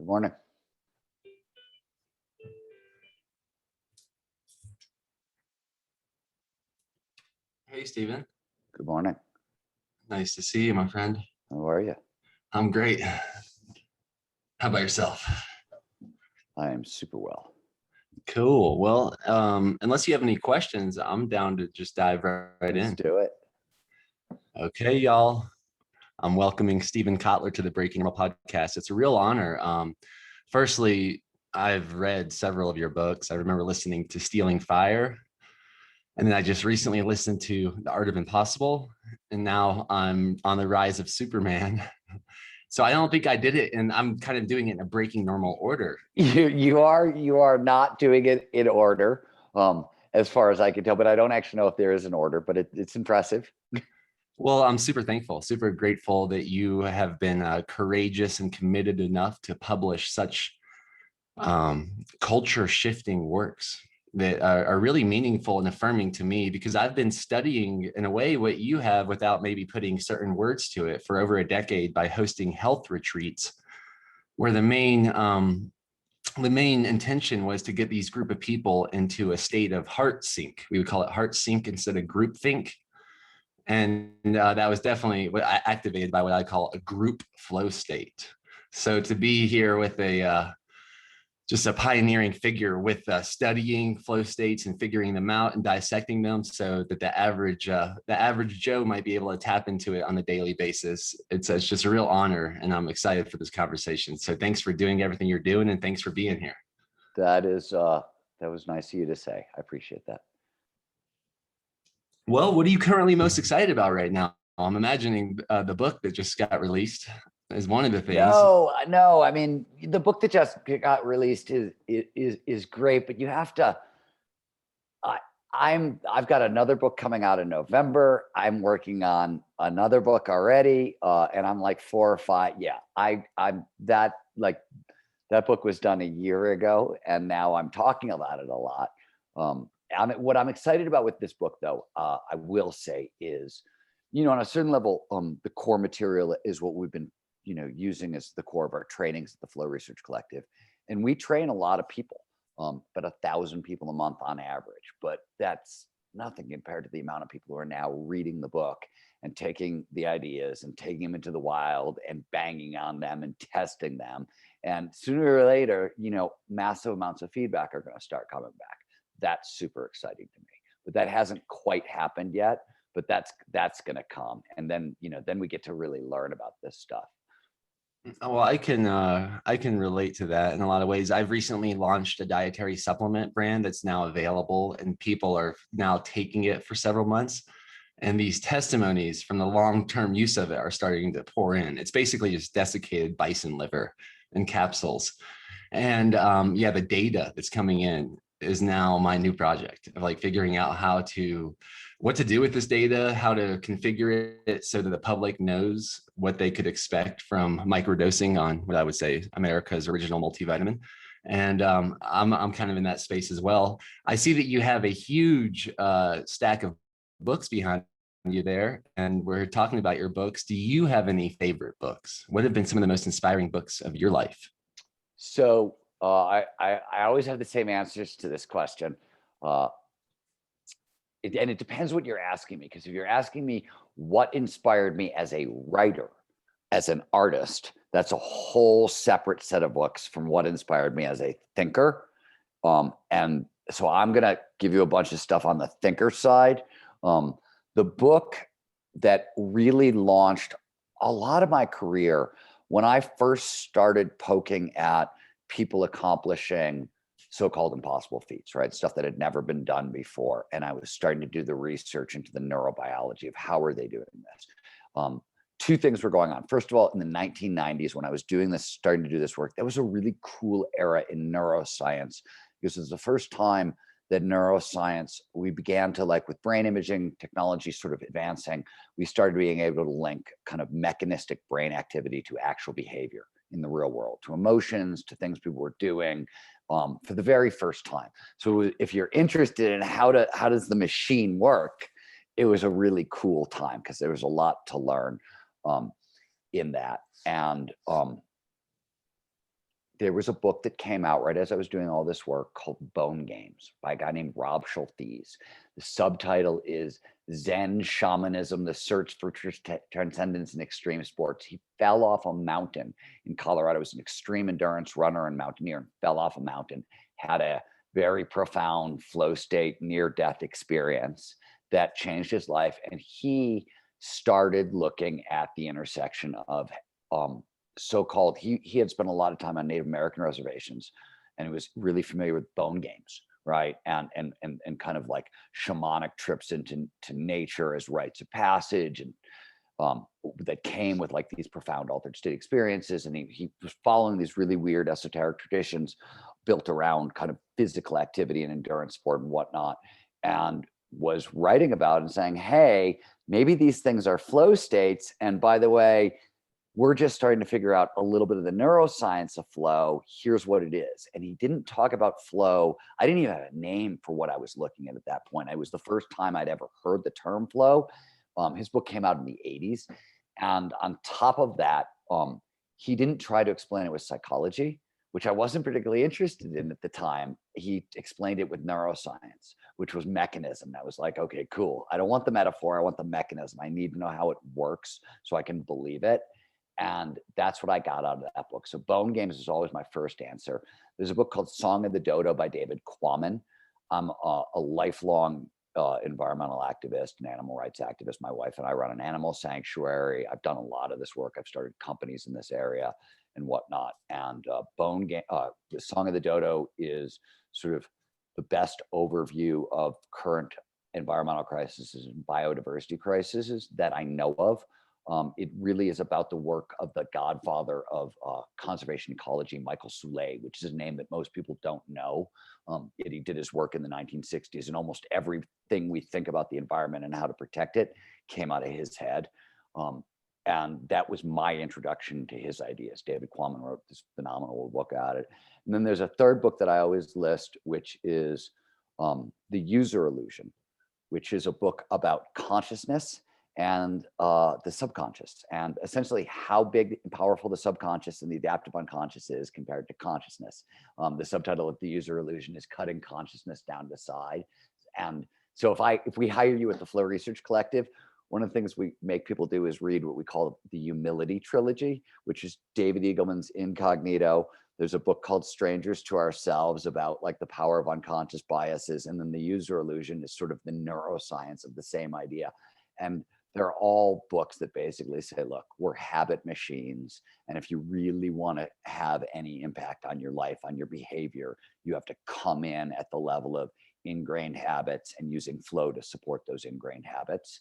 Good morning. Hey, Stephen. Good morning. Nice to see you, my friend. How are you? I'm great. How about yourself? I am super well. Cool. Well, unless you have any questions, I'm down to just dive right in. Let's do it. Okay, y'all. I'm welcoming Stephen Kotler to the Breaking Normal podcast. It's a real honor. Firstly, I've read several of your books. I remember listening to Stealing Fire, and then I just recently listened to The Art of Impossible, and now I'm on the Rise of Superman. So I don't think I did it, and I'm kind of doing it in a breaking normal order. You are not doing it in order, as far as I can tell, but I don't actually know if there is an order, but it's impressive. Well, I'm super thankful, super grateful that you have been courageous and committed enough to publish such culture shifting works that are really meaningful and affirming to me, because I've been studying in a way what you have without maybe putting certain words to it for over a decade by hosting health retreats, where the main intention was to get these group of people into a state of heart sync. We would call it heart sync instead of group think. And that was definitely what I activated by what I call a group flow state. So to be here with just a pioneering figure with studying flow states and figuring them out and dissecting them so that the average Joe might be able to tap into it on a daily basis. It's just a real honor, and I'm excited for this conversation. So thanks for doing everything you're doing, and thanks for being here. That was nice of you to say. I appreciate that. Well, what are you currently most excited about right now? I'm imagining the book that just got released is one of the things. No. I mean, the book that just got released is great, but you have to. I've got another book coming out in November. I'm working on another book already, and I'm like 4 or 5. Yeah, that book was done a year ago, and now I'm talking about it a lot. What I'm excited about with this book, though, I will say is, on a certain level, the core material is what we've been, using as the core of our trainings at the Flow Research Collective. And we train a lot of people, about 1,000 people a month on average, but that's nothing compared to the amount of people who are now reading the book and taking the ideas and taking them into the wild and banging on them and testing them. And sooner or later, massive amounts of feedback are going to start coming back. That's super exciting to me, but that hasn't quite happened yet, but that's going to come. And then, then we get to really learn about this stuff. Well, I can relate to that in a lot of ways. I've recently launched a dietary supplement brand that's now available, and people are now taking it for several months. And these testimonies from the long-term use of it are starting to pour in. It's basically just desiccated bison liver in capsules. And the data that's coming in is now my new project of like figuring out what to do with this data, how to configure it so that the public knows what they could expect from microdosing on what I would say America's original multivitamin. And I'm kind of in that space as well. I see that you have a huge stack of books behind you there, and we're talking about your books. Do you have any favorite books? What have been some of the most inspiring books of your life? So I always have the same answers to this question. And it depends what you're asking me, because if you're asking me what inspired me as a writer, as an artist, that's a whole separate set of books from what inspired me as a thinker. And so I'm going to give you a bunch of stuff on the thinker side. The book that really launched a lot of my career when I first started poking at people accomplishing so-called impossible feats, right? Stuff that had never been done before. And I was starting to do the research into the neurobiology of how are they doing this. Two things were going on. First of all, in the 1990s, when I was starting to do this work, that was a really cool era in neuroscience, because it was the first time that neuroscience, we began to, like with brain imaging technology sort of advancing, we started being able to link kind of mechanistic brain activity to actual behavior in the real world, to emotions, to things people were doing for the very first time. So if you're interested in how does the machine work, it was a really cool time because there was a lot to learn in that. And there was a book that came out right as I was doing all this work called Bone Games by a guy named Rob Schultes. The subtitle is Zen Shamanism, the Search for Transcendence in Extreme Sports. He fell off a mountain in Colorado. He was an extreme endurance runner and mountaineer, and fell off a mountain, had a very profound flow state, near-death experience that changed his life. And he started looking at the intersection of so-called, he had spent a lot of time on Native American reservations, and he was really familiar with bone games, right? And kind of like shamanic trips into nature as rites of passage, and that came with like these profound altered state experiences. And he was following these really weird esoteric traditions built around kind of physical activity and endurance sport and whatnot, and was writing about and saying, hey, maybe these things are flow states. And by the way, we're just starting to figure out a little bit of the neuroscience of flow. Here's what it is. And he didn't talk about flow. I didn't even have a name for what I was looking at that point. It was the first time I'd ever heard the term flow. His book came out in the 80s. And on top of that, he didn't try to explain it with psychology, which I wasn't particularly interested in at the time. He explained it with neuroscience, which was mechanism. I was like, okay, cool. I don't want the metaphor. I want the mechanism. I need to know how it works so I can believe it. And that's what I got out of that book. So Bone Games is always my first answer. There's a book called Song of the Dodo by David Quammen. I'm a lifelong environmental activist and animal rights activist. My wife and I run an animal sanctuary. I've done a lot of this work. I've started companies in this area and whatnot. And the Song of the Dodo is sort of the best overview of current environmental crises and biodiversity crises that I know of. It really is about the work of the godfather of conservation ecology, Michael Soule, which is a name that most people don't know. Yet he did his work in the 1960s, and almost everything we think about the environment and how to protect it came out of his head. And that was my introduction to his ideas. David Quammen wrote this phenomenal book at it. And then there's a third book that I always list, which is The User Illusion, which is a book about consciousness and the subconscious, and essentially how big and powerful the subconscious and the adaptive unconscious is compared to consciousness. The subtitle of The User Illusion is Cutting Consciousness Down to Size. And so if we hire you at the Flow Research Collective, one of the things we make people do is read what we call the Humility Trilogy, which is David Eagleman's Incognito. There's a book called Strangers to Ourselves about like the power of unconscious biases. And then The User Illusion is sort of the neuroscience of the same idea. And they're all books that basically say, look, we're habit machines. And if you really want to have any impact on your life, on your behavior, you have to come in at the level of ingrained habits and using flow to support those ingrained habits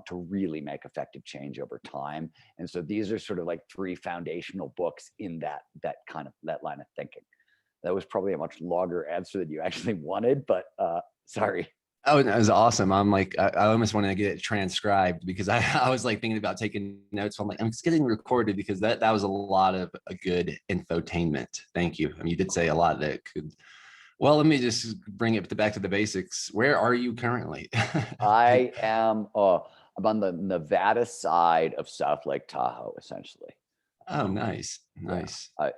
to really make effective change over time. And so these are sort of like three foundational books in that line of thinking. That was probably a much longer answer than you actually wanted, but sorry. Oh, that was awesome. I'm like, I almost wanted to get it transcribed because I was like thinking about taking notes. So I'm like, I'm just getting recorded because that was a lot of a good infotainment. Thank you. I mean, you did say a lot that could, well, let me just bring it back to the basics. Where are you currently? I am, I'm on the Nevada side of South Lake Tahoe, essentially. Oh, nice. Nice. Yeah,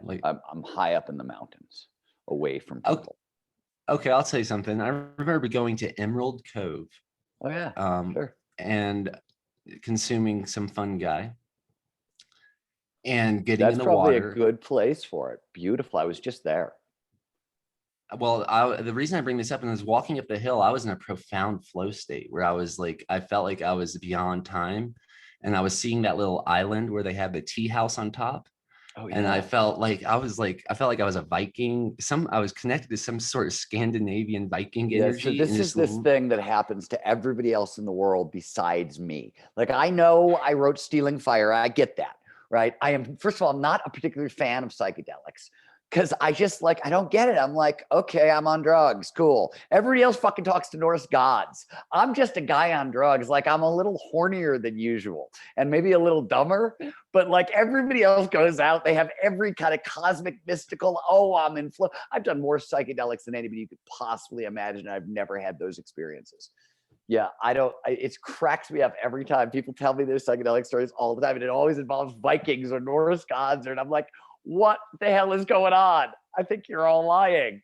I'm high up in the mountains away from people. Okay, I'll tell you something. I remember going to Emerald Cove. Oh yeah, sure. And consuming some fungi and getting in the water. That's probably a good place for it. Beautiful. I was just there. Well, the reason I bring this up is walking up the hill, I was in a profound flow state where I was like, I felt like I was beyond time. And I was seeing that little island where they had the tea house on top. Oh, yeah. And I felt like I was a Viking. I was connected to some sort of Scandinavian Viking energy. So this is this thing that happens to everybody else in the world besides me. Like, I know I wrote Stealing Fire. I get that, right? I am, first of all, not a particular fan of psychedelics because I just I don't get it. I'm like, okay, I'm on drugs. Cool. Everybody else fucking talks to Norse gods. I'm just a guy on drugs. Like, I'm a little hornier than usual and maybe a little dumber, but like everybody else goes out. They have every kind of cosmic, mystical, oh, I'm in flow. I've done more psychedelics than anybody you could possibly imagine. I've never had those experiences. Yeah, it cracks me up every time people tell me their psychedelic stories all the time. And it always involves Vikings or Norse gods. And I'm like, what the hell is going on? I think you're all lying.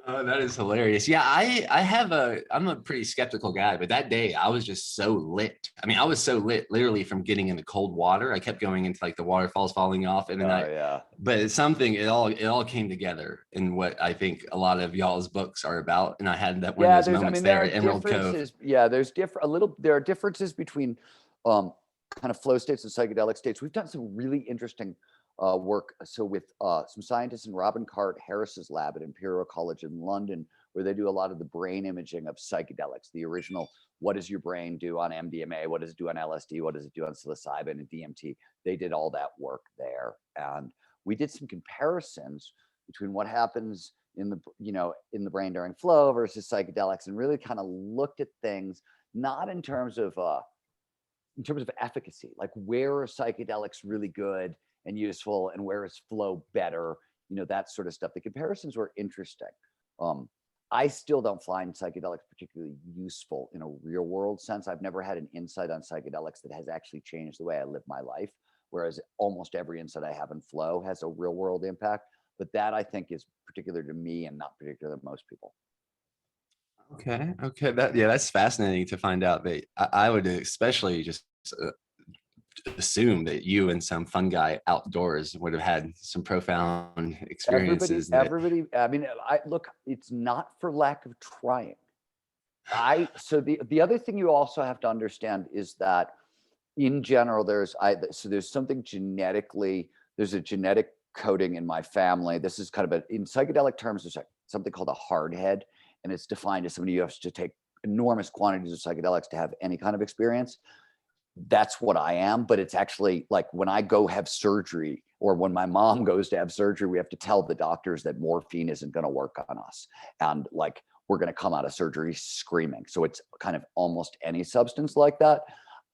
Oh, that is hilarious. Yeah, I'm a pretty skeptical guy, but that day I was just so lit. I mean, I was so lit literally from getting in the cold water. I kept going into like the waterfalls falling off, and then Yeah. but it's something, it all came together in what I think a lot of y'all's books are about. And I had that one of those moments there at Emerald Cove. Yeah, there are differences between kind of flow states and psychedelic states. We've done some really interesting work. So with some scientists in Robin Cart Harris's lab at Imperial College in London, where they do a lot of the brain imaging of psychedelics, the original, what does your brain do on MDMA? What does it do on LSD? What does it do on psilocybin and DMT? They did all that work there. And we did some comparisons between what happens in the brain during flow versus psychedelics, and really kind of looked at things not in terms of efficacy, like where are psychedelics really good and useful and where is flow better, that sort of stuff. The comparisons were interesting. I still don't find psychedelics particularly useful in a real world sense. I've never had an insight on psychedelics that has actually changed the way I live my life, whereas almost every insight I have in flow has a real world impact. But that, I think, is particular to me and not particular to most people. Okay. That's fascinating to find out. That I would especially just assume that you and some fun guy outdoors would have had some profound experiences. Everybody. I mean, look. It's not for lack of trying. So the other thing you also have to understand is that in general, there's something genetically. There's a genetic coding in my family. This is kind of in psychedelic terms, there's something called a hard head, and it's defined as somebody who has to take enormous quantities of psychedelics to have any kind of experience. That's what I am, but it's actually like when I go have surgery, or when my mom goes to have surgery, we have to tell the doctors that morphine isn't going to work on us, and like we're going to come out of surgery screaming. So it's kind of almost any substance like that.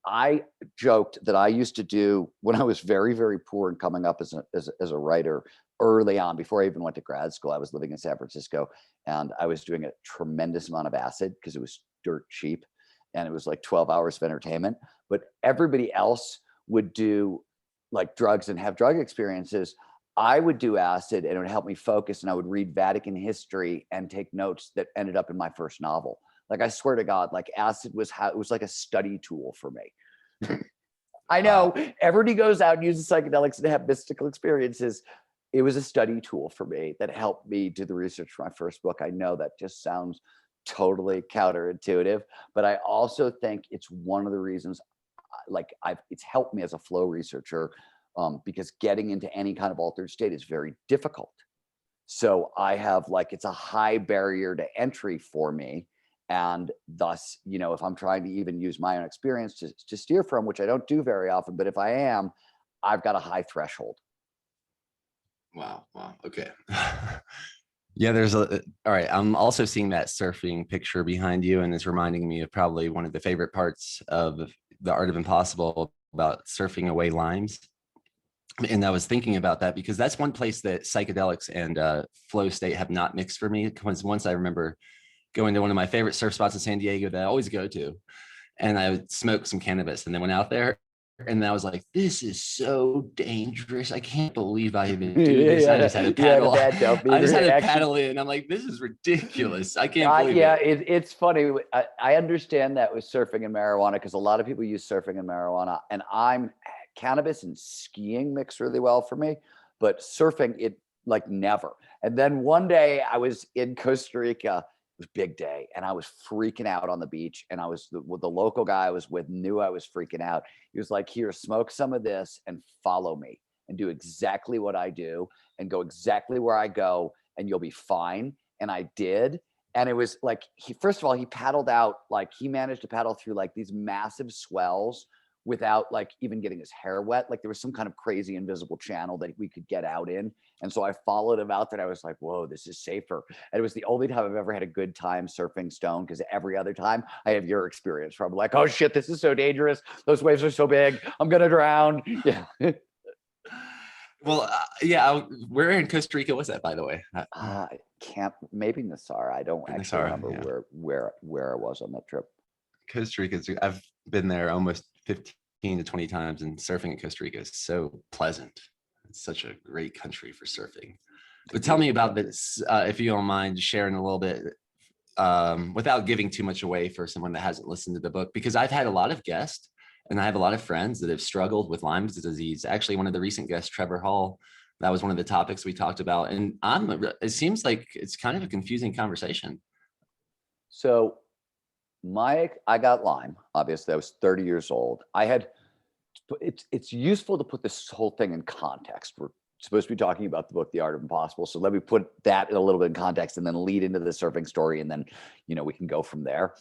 I joked that I used to do when I was very, very poor and coming up as a writer early on, before I even went to grad school. I was living in San Francisco, and I was doing a tremendous amount of acid because it was dirt cheap, and it was like 12 hours of entertainment. But everybody else would do like drugs and have drug experiences. I would do acid, and it would help me focus, and I would read Vatican history and take notes that ended up in my first novel. Like, I swear to God, like acid was like a study tool for me. I know everybody goes out and uses psychedelics and have mystical experiences. It was a study tool for me that helped me do the research for my first book. I know that just sounds totally counterintuitive, but I also think it's one of the reasons it's helped me as a flow researcher, because getting into any kind of altered state is very difficult. So I have it's a high barrier to entry for me. And thus, if I'm trying to even use my own experience to steer from, which I don't do very often, but if I am, I've got a high threshold. Wow. Okay. Yeah, all right. I'm also seeing that surfing picture behind you, and it's reminding me of probably one of the favorite parts of The Art of Impossible, about surfing away limes. And I was thinking about that because that's one place that psychedelics and flow state have not mixed for me. Because once I remember going to one of my favorite surf spots in San Diego that I always go to, and I would smoke some cannabis, and then went out there, and I was like, this is so dangerous. I can't believe I even do this. I just had to paddle. I just had to paddle in. I'm like, this is ridiculous. I can't believe it. It's funny. I understand that with surfing and marijuana, because a lot of people use surfing and marijuana, and cannabis and skiing mix really well for me, but surfing, it never. And then one day I was in Costa Rica. It was a big day, and I was freaking out on the beach, and the local guy I was with knew I was freaking out. He was like, here, smoke some of this and follow me and do exactly what I do and go exactly where I go, and you'll be fine. And I did. And it was like, first of all, he paddled out, he managed to paddle through these massive swells without even getting his hair wet. There was some kind of crazy invisible channel that we could get out in. And so I followed him out there. I was like, whoa, this is safer. And it was the only time I've ever had a good time surfing stone, because every other time I have your experience where I'm like, oh shit, this is so dangerous. Those waves are so big. I'm going to drown. Yeah. Well, yeah, where in Costa Rica was that, by the way? Maybe Nassau. I don't actually remember where I was on that trip. Costa Rica, I've been there almost 15 to 20 times, and surfing in Costa Rica is so pleasant. It's such a great country for surfing. But tell me about this, if you don't mind sharing a little bit, without giving too much away for someone that hasn't listened to the book, because I've had a lot of guests and I have a lot of friends that have struggled with Lyme disease. Actually, one of the recent guests, Trevor Hall, that was one of the topics we talked about. And it seems like it's kind of a confusing conversation. So I got Lyme. Obviously, I was 30 years old. It's useful to put this whole thing in context. We're supposed to be talking about the book, The Art of Impossible. So let me put that in a little bit in context and then lead into the surfing story. And then, we can go from there.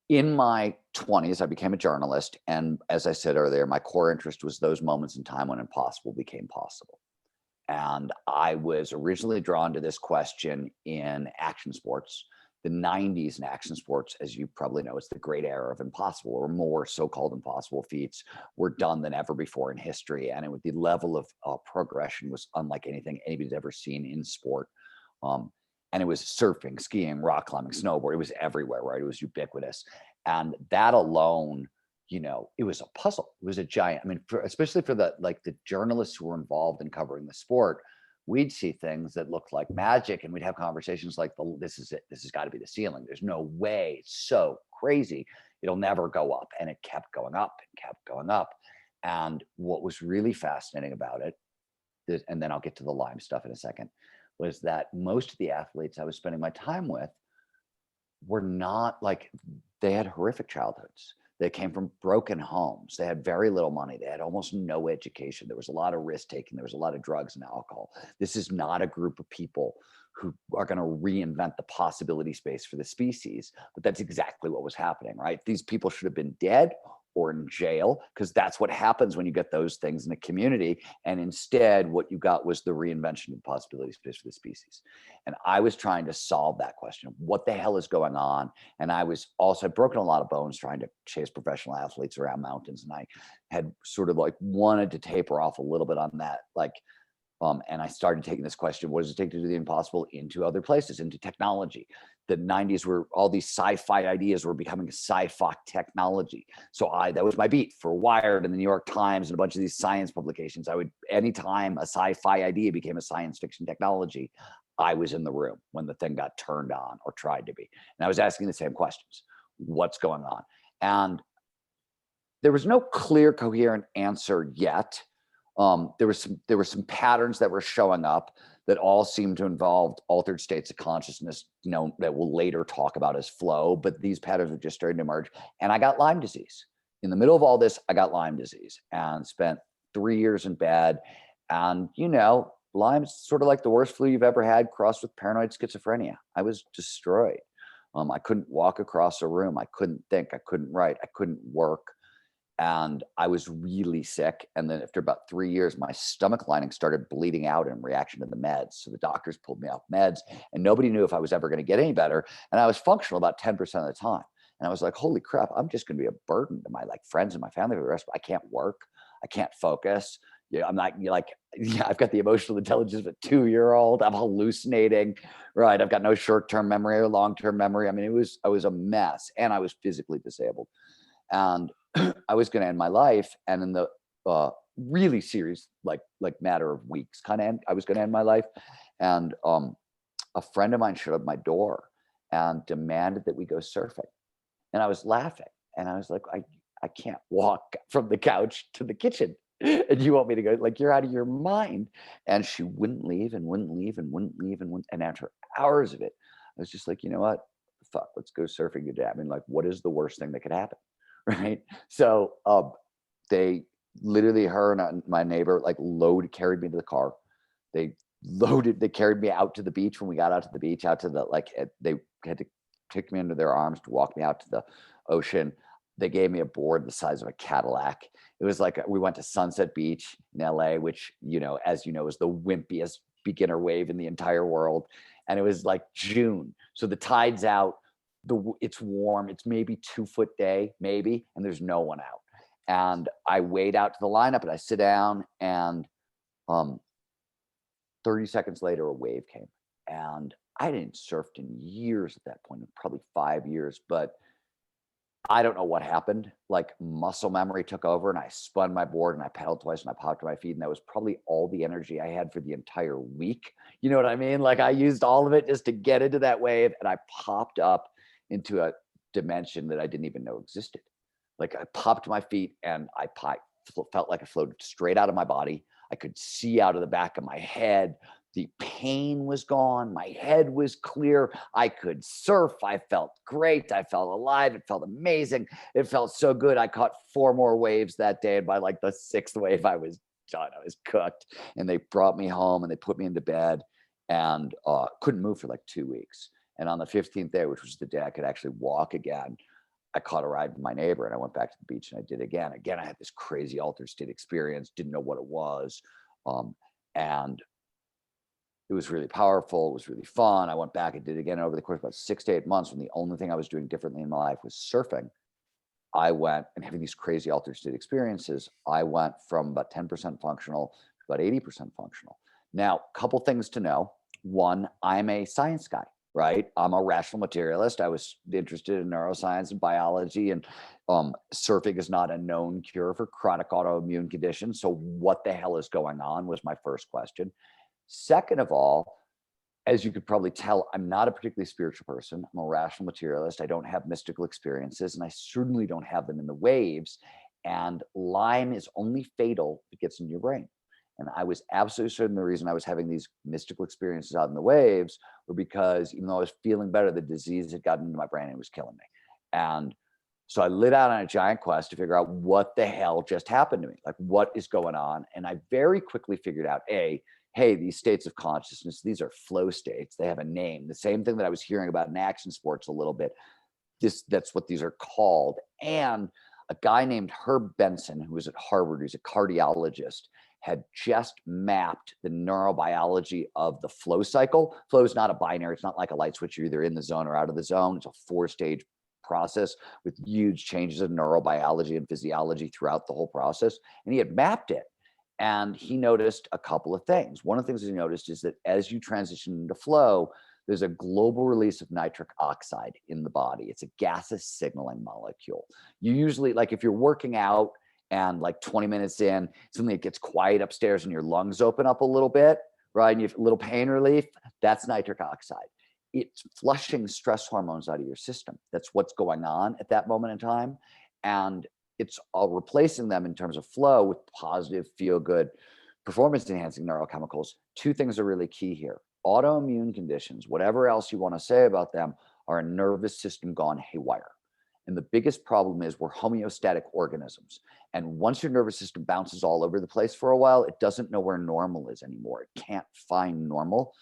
In my 20s, I became a journalist. And as I said earlier, my core interest was those moments in time when impossible became possible. And I was originally drawn to this question in action sports. The 90s in action sports, as you probably know, it's the great era of impossible, or more so-called impossible feats were done than ever before in history. And the level of progression was unlike anything anybody's ever seen in sport. And it was surfing, skiing, rock climbing, snowboard. It was everywhere, right? It was ubiquitous. And that alone, it was a puzzle. It was a giant, especially for the journalists who were involved in covering the sport, we'd see things that looked like magic and we'd have conversations like, this is it. This has got to be the ceiling. There's no way. It's so crazy. It'll never go up. And it kept going up and kept going up. And what was really fascinating about it, and then I'll get to the Lyme stuff in a second, was that most of the athletes I was spending my time with were not they had horrific childhoods. They came from broken homes. They had very little money. They had almost no education. There was a lot of risk taking. There was a lot of drugs and alcohol. This is not a group of people who are going to reinvent the possibility space for the species. But that's exactly what was happening, right? These people should have been dead or in jail, because that's what happens when you get those things in a community. And instead, what you got was the reinvention of the possibility space for the species. And I was trying to solve that question. What the hell is going on? And I was also broken a lot of bones trying to chase professional athletes around mountains. And I had sort of wanted to taper off a little bit on that. And I started taking this question, what does it take to do the impossible, into other places, into technology. The 90s were all these sci-fi ideas were becoming sci-fi technology. So that was my beat for Wired and the New York Times and a bunch of these science publications. Anytime a sci-fi idea became a science fiction technology, I was in the room when the thing got turned on, or tried to be. And I was asking the same questions. What's going on? And there was no clear, coherent answer yet. There were some patterns that were showing up that all seemed to involve altered states of consciousness, that we'll later talk about as flow, but these patterns were just starting to emerge. And I got Lyme disease. In the middle of all this, I got Lyme disease and spent 3 years in bed. And, Lyme's sort of like the worst flu you've ever had, crossed with paranoid schizophrenia. I was destroyed. I couldn't walk across a room. I couldn't think. I couldn't write. I couldn't work. And I was really sick. And then after about 3 years, my stomach lining started bleeding out in reaction to the meds. So the doctors pulled me off meds, and nobody knew if I was ever going to get any better. And I was functional about 10% of the time. And I was like, holy crap, I'm just going to be a burden to my friends and my family for the rest. I can't work. I can't focus. I'm not I've got the emotional intelligence of a 2-year-old. I'm hallucinating, right? I've got no short-term memory or long-term memory. I was a mess, and I was physically disabled. And I was going to end my life. And in the really serious, matter of weeks, I was going to end my life. And a friend of mine showed up at my door and demanded that we go surfing. And I was laughing. And I was like, I can't walk from the couch to the kitchen. And you want me to go? You're out of your mind. And she wouldn't leave and wouldn't leave and wouldn't leave and wouldn't. And after hours of it, I was just like, you know what? Fuck, let's go surfing today. What is the worst thing that could happen? Right. So they literally, her and my neighbor, carried me to the car. They carried me out to the beach. When we got out to the beach, they had to take me under their arms to walk me out to the ocean. They gave me a board the size of a Cadillac. It was we went to Sunset Beach in LA, which, as you know, is the wimpiest beginner wave in the entire world. And it was June. So the tide's out. It's warm. It's maybe 2 foot day, maybe, and there's no one out. And I wade out to the lineup and I sit down, and 30 seconds later, a wave came. And I didn't surfed in years at that point, probably 5 years, but I don't know what happened. Like muscle memory took over and I spun my board and I pedaled twice and I popped to my feet. And that was probably all the energy I had for the entire week. You know what I mean? Like I used all of it just to get into that wave and I popped up into a dimension that I didn't even know existed. Like I popped to my feet and felt like I floated straight out of my body. I could see out of the back of my head. The pain was gone. My head was clear. I could surf. I felt great. I felt alive. It felt amazing. It felt so good. I caught 4 more waves that day. And by like the 6th wave, I was done. I was cooked. And they brought me home and they put me into bed and couldn't move for like 2 weeks. And on the 15th day, which was the day I could actually walk again, I caught a ride with my neighbor and I went back to the beach and I did it again. Again, I had this crazy altered state experience, didn't know what it was. And it was really powerful. It was really fun. I went back and did it again over the course of about 6 to 8 months when the only thing I was doing differently in my life was surfing. I went and having these crazy altered state experiences. I went from about 10% functional to about 80% functional. Now, a couple things to know. One, I'm a science guy, right? I'm a rational materialist. I was interested in neuroscience and biology, and surfing is not a known cure for chronic autoimmune conditions. So what the hell is going on was my first question. Second of all, as you could probably tell, I'm not a particularly spiritual person. I'm a rational materialist. I don't have mystical experiences, and I certainly don't have them in the waves. And Lyme is only fatal if it gets in your brain. And I was absolutely certain the reason I was having these mystical experiences out in the waves were because even though I was feeling better, the disease had gotten into my brain and it was killing me. And so I lit out on a giant quest to figure out what the hell just happened to me. Like, what is going on? And I very quickly figured out, hey, these states of consciousness, these are flow states. They have a name. The same thing that I was hearing about in action sports a little bit. That's what these are called. And a guy named Herb Benson, who was at Harvard, who's a cardiologist, had just mapped the neurobiology of the flow cycle. Flow is not a binary. It's not like a light switch. You're either in the zone or out of the zone. It's a 4-stage process with huge changes in neurobiology and physiology throughout the whole process. And he had mapped it. And he noticed a couple of things. One of the things he noticed is that as you transition into flow, there's a global release of nitric oxide in the body. It's a gaseous signaling molecule. You usually, like if you're working out and like 20 minutes in, suddenly it gets quiet upstairs and your lungs open up a little bit, right? And you have a little pain relief, that's nitric oxide. It's flushing stress hormones out of your system. That's what's going on at that moment in time. And it's all replacing them in terms of flow with positive, feel-good, performance-enhancing neurochemicals. 2 things are really key here. Autoimmune conditions, whatever else you want to say about them, are a nervous system gone haywire. And the biggest problem is we're homeostatic organisms. And once your nervous system bounces all over the place for a while, it doesn't know where normal is anymore. It can't find normal.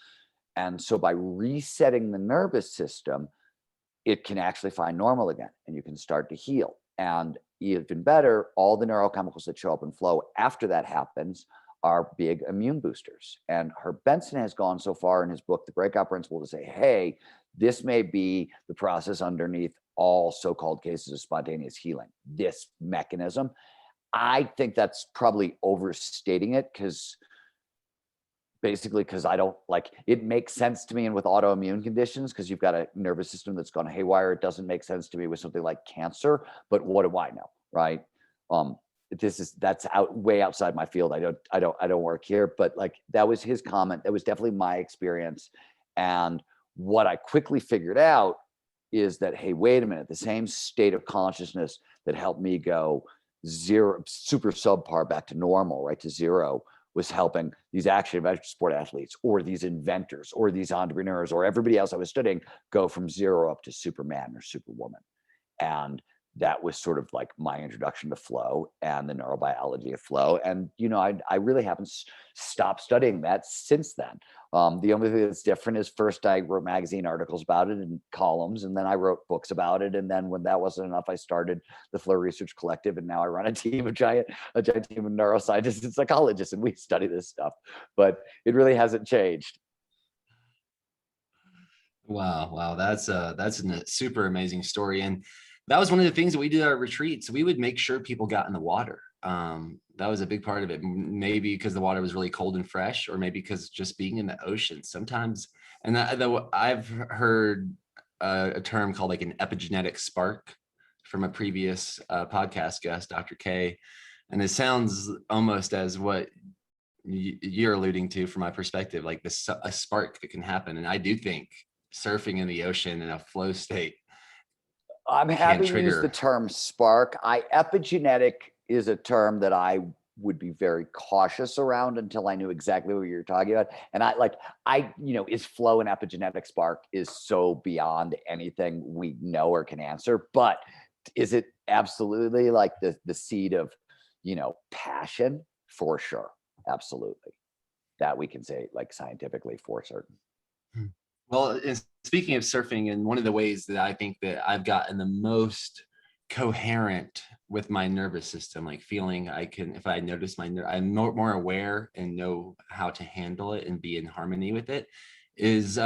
And so by resetting the nervous system, it can actually find normal again and you can start to heal. And even better, all the neurochemicals that show up in flow after that happens are big immune boosters. And Herb Benson has gone so far in his book, The Breakout Principle, to say, hey, this may be the process underneath all so-called cases of spontaneous healing, this mechanism. I think that's probably overstating it because I don't like it. Makes sense to me and with autoimmune conditions because you've got a nervous system that's gone haywire. It doesn't make sense to me with something like cancer, but what do I know, right? That's way outside my field. I don't work here, but like that was his comment. That was definitely my experience. And what I quickly figured out is that, hey, wait a minute, the same state of consciousness that helped me go zero, super subpar back to normal, right, to zero, was helping these action adventure sport athletes or these inventors or these entrepreneurs or everybody else I was studying go from zero up to Superman or Superwoman. And that was sort of like my introduction to flow and the neurobiology of flow. And, you know, I really haven't stopped studying that since then. The only thing that's different is first I wrote magazine articles about it and columns, and then I wrote books about it. And then when that wasn't enough, I started the Flow Research Collective, and now I run a team of giant team of neuroscientists and psychologists, and we study this stuff. But it really hasn't changed. Wow, that's a super amazing story. And that was one of the things that we did at our retreats. We would make sure people got in the water. That was a big part of it. Maybe because the water was really cold and fresh, or maybe because just being in the ocean sometimes. And I've heard a term called like an epigenetic spark from a previous podcast guest, Dr. K. And it sounds almost as what you're alluding to from my perspective, like this, a spark that can happen. And I do think surfing in the ocean in a flow state I'm happy to use the term spark. Epigenetic is a term that I would be very cautious around until I knew exactly what you're talking about. And is flow and epigenetic spark is so beyond anything we know or can answer. But is it absolutely like the seed of, passion? For sure. Absolutely. That we can say like scientifically for certain. Well, and speaking of surfing, and one of the ways that I think that I've gotten the most coherent with my nervous system, like feeling I can, if I notice I'm more aware and know how to handle it and be in harmony with it, was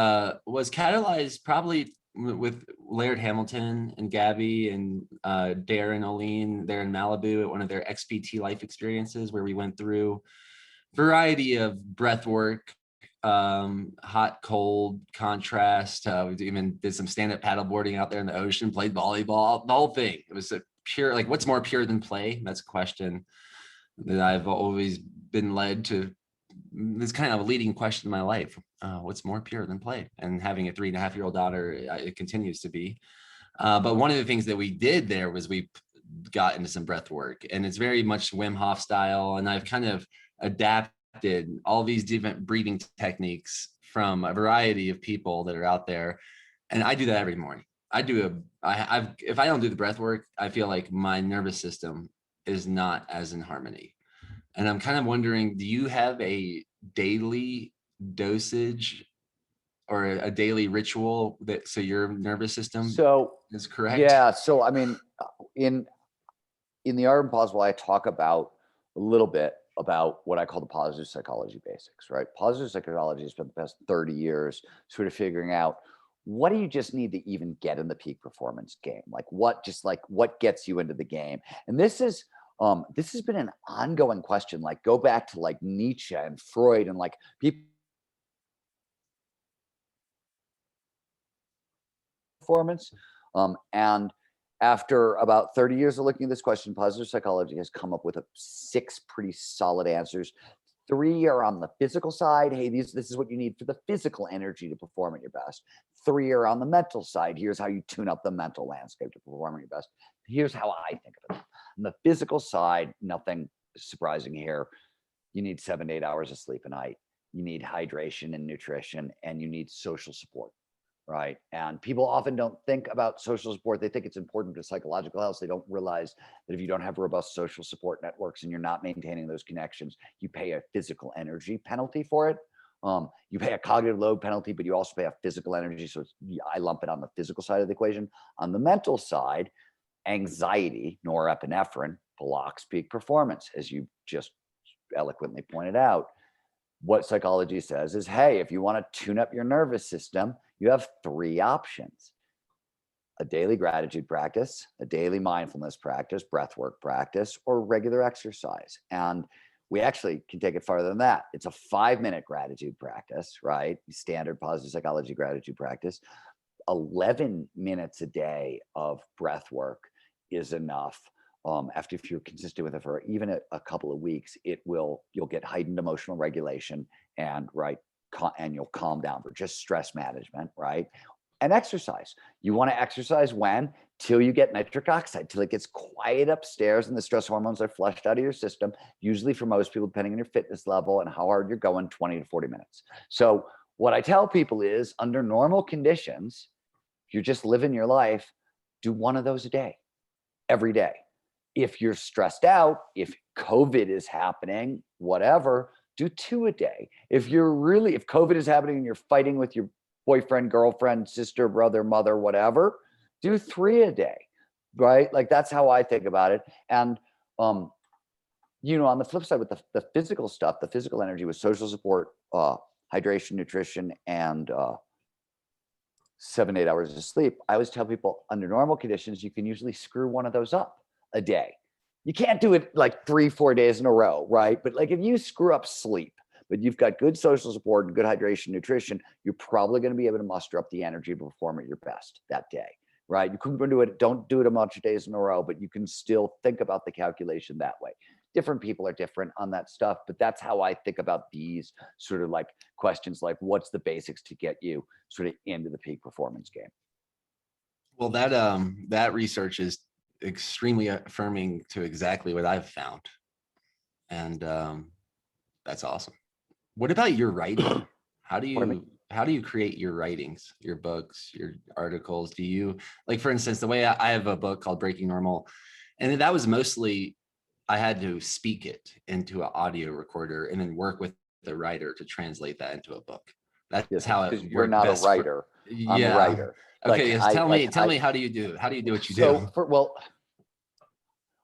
catalyzed probably with Laird Hamilton and Gabby and Darren Oline there in Malibu at one of their XPT life experiences, where we went through a variety of breath work, hot, cold, contrast. We even did some stand-up paddleboarding out there in the ocean, played volleyball, the whole thing. It was a pure, like, what's more pure than play? That's a question that I've always been led to. It's kind of a leading question in my life. What's more pure than play? And having a 3.5-year-old daughter, it continues to be. But one of the things that we did there was we got into some breath work, and it's very much Wim Hof style. And I've kind of adapted all these different breathing techniques from a variety of people that are out there. And I do that every morning. If I don't do the breath work, I feel like my nervous system is not as in harmony. And I'm kind of wondering, do you have a daily dosage or a daily ritual so your nervous system is correct? Yeah. So, I mean, in the Art of Impossible, I talk about a little bit about what I call the positive psychology basics, right? Positive psychology has spent the past 30 years sort of figuring out, what do you just need to even get in the peak performance game? What gets you into the game? And this has been an ongoing question. Like, go back to like Nietzsche and Freud and like people performance. And after about 30 years of looking at this question, positive psychology has come up with 6 pretty solid answers. 3 are on the physical side. Hey, this is what you need for the physical energy to perform at your best. 3 are on the mental side. Here's how you tune up the mental landscape to perform at your best. Here's how I think of it. On the physical side, nothing surprising here. You need 7 to 8 hours of sleep a night. You need hydration and nutrition, and you need social support. Right. And people often don't think about social support. They think it's important to psychological health. They don't realize that if you don't have robust social support networks and you're not maintaining those connections, you pay a physical energy penalty for it. You pay a cognitive load penalty, but you also pay a physical energy. So I lump it on the physical side of the equation. On the mental side, anxiety, norepinephrine, blocks peak performance, as you just eloquently pointed out. What psychology says is, hey, if you want to tune up your nervous system, you have 3 options: a daily gratitude practice, a daily mindfulness practice, breathwork practice, or regular exercise. And we actually can take it farther than that. It's a 5-minute gratitude practice, right? Standard positive psychology gratitude practice. 11 minutes a day of breath work is enough. If you're consistent with it for even a couple of weeks, you'll get heightened emotional regulation and you'll calm down for just stress management, right? And exercise. You want to exercise when? Till you get nitric oxide, till it gets quiet upstairs and the stress hormones are flushed out of your system. Usually for most people, depending on your fitness level and how hard you're going, 20 to 40 minutes. So what I tell people is, under normal conditions, if you're just living your life, do 1 of those a day, every day. If you're stressed out, if COVID is happening, whatever, do 2 a day. If COVID is happening and you're fighting with your boyfriend, girlfriend, sister, brother, mother, whatever, do 3 a day, right? Like, that's how I think about it. And, on the flip side with the physical stuff, the physical energy with social support, hydration, nutrition, and 7 to 8 hours of sleep, I always tell people, under normal conditions, you can usually screw 1 of those up a day. You can't do it like 3-4 days in a row, right? But like, if you screw up sleep, but you've got good social support and good hydration, nutrition, you're probably going to be able to muster up the energy to perform at your best that day, right? You couldn't do it. Don't do it a bunch of days in a row, but you can still think about the calculation that way. Different people are different on that stuff, but that's how I think about these sort of like questions, like what's the basics to get you sort of into the peak performance game. Well, that research is extremely affirming to exactly what I've found. And that's awesome. What about your writing? How do you create your writings, your books, your articles? Do you, like, for instance, the way I have a book called Breaking Normal, and that was mostly I had to speak it into an audio recorder and then work with the writer to translate that into a book. That's how it You're not a writer. I'm a writer. Okay, tell me, how do you do what you do? Well,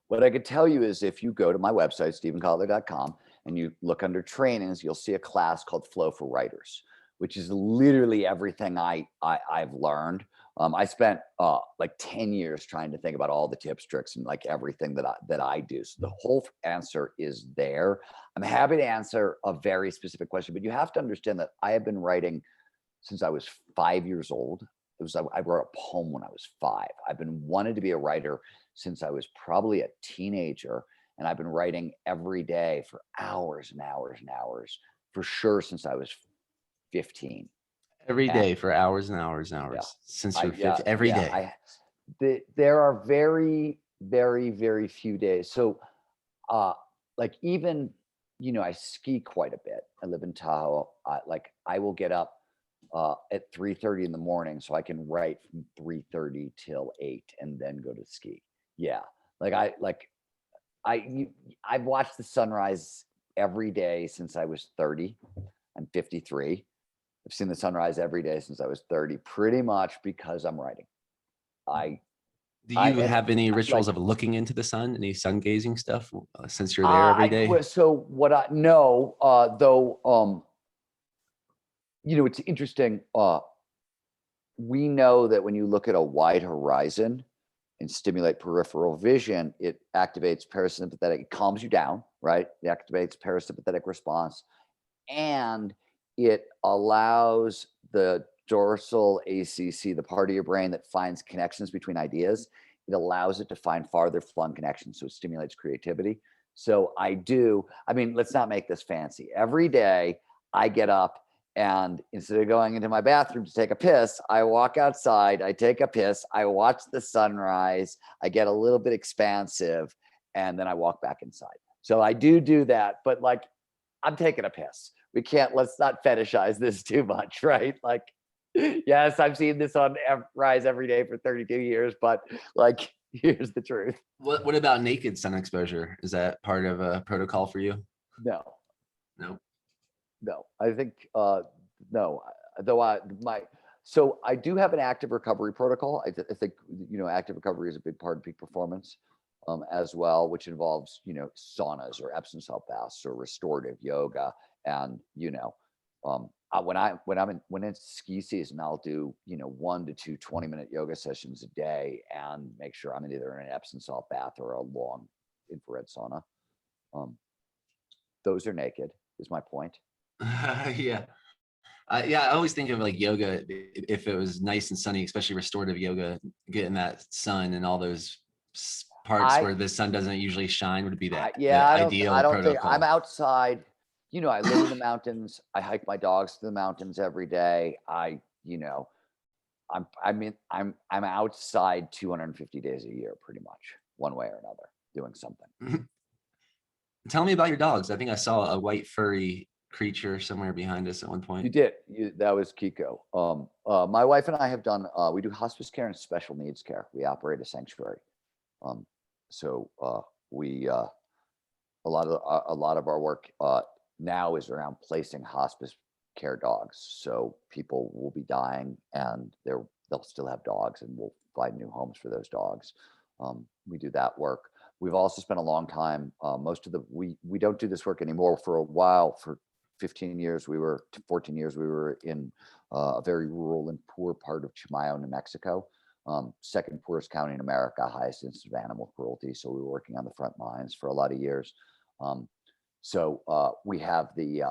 what I could tell you is if you go to my website, stephenkotler.com, and you look under trainings, you'll see a class called Flow for Writers, which is literally everything I've learned. I spent like 10 years trying to think about all the tips, tricks, and like everything that I do. So the whole answer is there. I'm happy to answer a very specific question, but you have to understand that I have been writing since I was 5 years old. I wrote a poem when I was 5. I've been wanted to be a writer since I was probably a teenager, and I've been writing every day for hours and hours and hours, for sure, since I was 15. Every day for hours and hours and hours since you're 15. Every day. There are very, very, very few days. So, like even, I ski quite a bit. I live in Tahoe. I will get up at 3:30 in the morning so I can write from 3:30 till 8 and then go to ski. Yeah. I've watched the sunrise every day since I was 30. I'm 53. I've seen the sunrise every day since I was 30, pretty much because I'm writing. Do you have any rituals of looking into the sun, any sun gazing stuff since you're there every day? So what I know, though, it's interesting. We know that when you look at a wide horizon and stimulate peripheral vision, it activates parasympathetic, it calms you down, right? It activates parasympathetic response, and it allows the dorsal ACC, the part of your brain that finds connections between ideas, it allows it to find farther flung connections. So it stimulates creativity. So let's not make this fancy. Every day I get up, and instead of going into my bathroom to take a piss, I walk outside, I take a piss, I watch the sunrise, I get a little bit expansive, and then I walk back inside. So I do that, but like, I'm taking a piss. Let's not fetishize this too much, right? Like, yes, I've seen the sun rise every day for 32 years, but like, here's the truth. What about naked sun exposure? Is that part of a protocol for you? No. I think no. So I do have an active recovery protocol. I think active recovery is a big part of peak performance as well, which involves saunas or Epsom salt baths or restorative yoga. And when it's ski season, I'll do 1 to 2 20-minute yoga sessions a day and make sure I'm either in an Epsom salt bath or a long infrared sauna. Those are naked, is my point. Yeah. I always think of like yoga, if it was nice and sunny, especially restorative yoga, getting that sun and all those parts where the sun doesn't usually shine, would be that ideal I don't protocol. think I'm outside. I live in the mountains. I hike my dogs to the mountains every day. I'm outside 250 days a year, pretty much, one way or another, doing something. Tell me about your dogs. I think I saw a white furry creature somewhere behind us at one point. You did. That was Kiko. My wife and I have done. We do hospice care and special needs care. We operate a sanctuary. So we a lot of our work now is around placing hospice care dogs. So people will be dying, and they'll still have dogs, and we'll find new homes for those dogs. We do that work. We've also spent a long time. We don't do this work anymore. For a while, for 14 years, we were in a very rural and poor part of Chimayo, New Mexico, second poorest county in America, highest incidence of animal cruelty. So we were working on the front lines for a lot of years. So we have the